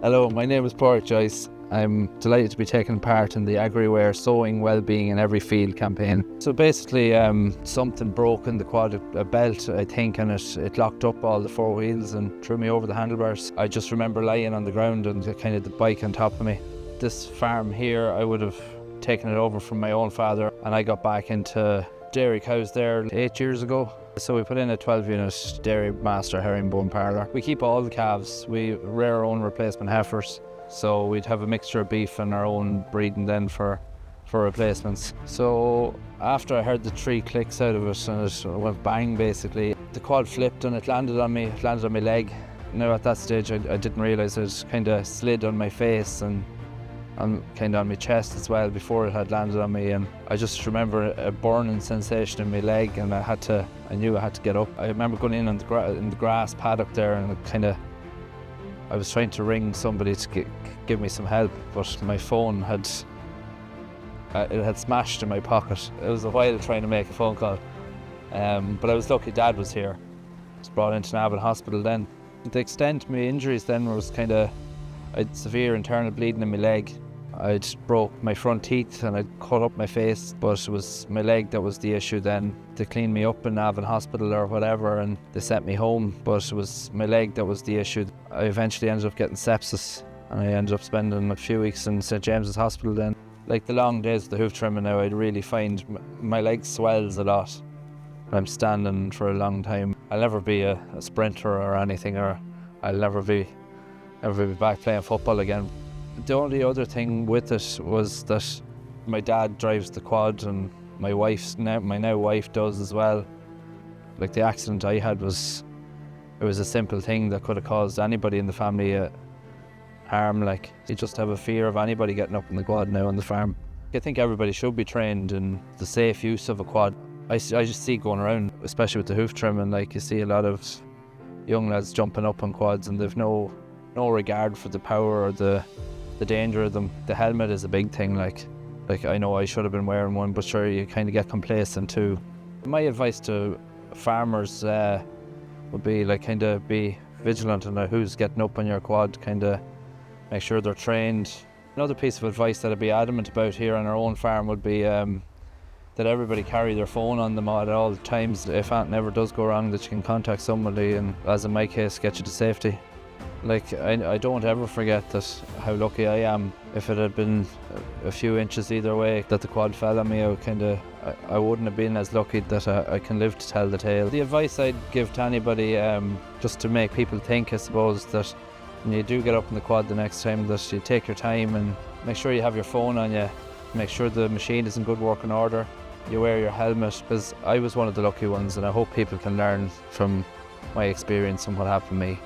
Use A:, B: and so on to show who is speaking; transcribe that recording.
A: Hello, my name is Padraic Joyce. I'm delighted to be taking part in the Agri Aware Sowing Wellbeing in Every Field campaign. So basically, something broke in the quad, a belt I think, and it locked up all the four wheels and threw me over the handlebars. I just remember lying on the ground and kind of the bike on top of me. This farm here, I would have taken it over from my own father, and I got back into dairy cows there 8 years ago. So we put in a 12-unit dairy master herringbone parlour. We keep all the calves. We rear our own replacement heifers. So we'd have a mixture of beef and our own breeding then for replacements. So after I heard the 3 clicks out of it and it went bang basically, the quad flipped and it landed on my leg. Now at that stage I didn't realise it kind of slid on my face and kind of on my chest as well before it had landed on me, and I just remember a burning sensation in my leg, and I knew I had to get up. I remember going in the grass paddock there, and I was trying to ring somebody to give me some help, but my phone had smashed in my pocket. It was a while trying to make a phone call, but I was lucky Dad was here. I was brought into Navan Hospital then. The extent of my injuries then was I had severe internal bleeding in my leg. I'd broke my front teeth and I'd cut up my face, but it was my leg that was the issue then. They cleaned me up in Navan Hospital or whatever and they sent me home, but it was my leg that was the issue. I eventually ended up getting sepsis and I ended up spending a few weeks in St James's Hospital then. Like the long days of the hoof trimming now, I'd really find my leg swells a lot. I'm standing for a long time. I'll never be a sprinter or anything, or I'll never be back playing football again. The only other thing with it was that my dad drives the quad and my now wife does as well. Like the accident I had was a simple thing that could have caused anybody in the family harm. Like you just have a fear of anybody getting up in the quad now on the farm. I think everybody should be trained in the safe use of a quad. I just see going around, especially with the hoof trimming, like you see a lot of young lads jumping up on quads and they've no regard for the power or the danger of them. The helmet is a big thing, like I know I should have been wearing one, but sure, you kind of get complacent too. My advice to farmers would be kind of be vigilant on who's getting up on your quad, kind of make sure they're trained. Another piece of advice that I'd be adamant about here on our own farm would be that everybody carry their phone on them at all times. If anything ever does go wrong, that you can contact somebody and, as in my case, get you to safety. Like I don't ever forget how lucky I am. If it had been a few inches either way that the quad fell on me, I wouldn't have been as lucky that I can live to tell the tale. The advice I'd give to anybody, just to make people think, I suppose, that when you do get up in the quad the next time, that you take your time and make sure you have your phone on you, make sure the machine is in good working order, you wear your helmet, because I was one of the lucky ones, and I hope people can learn from my experience and what happened to me.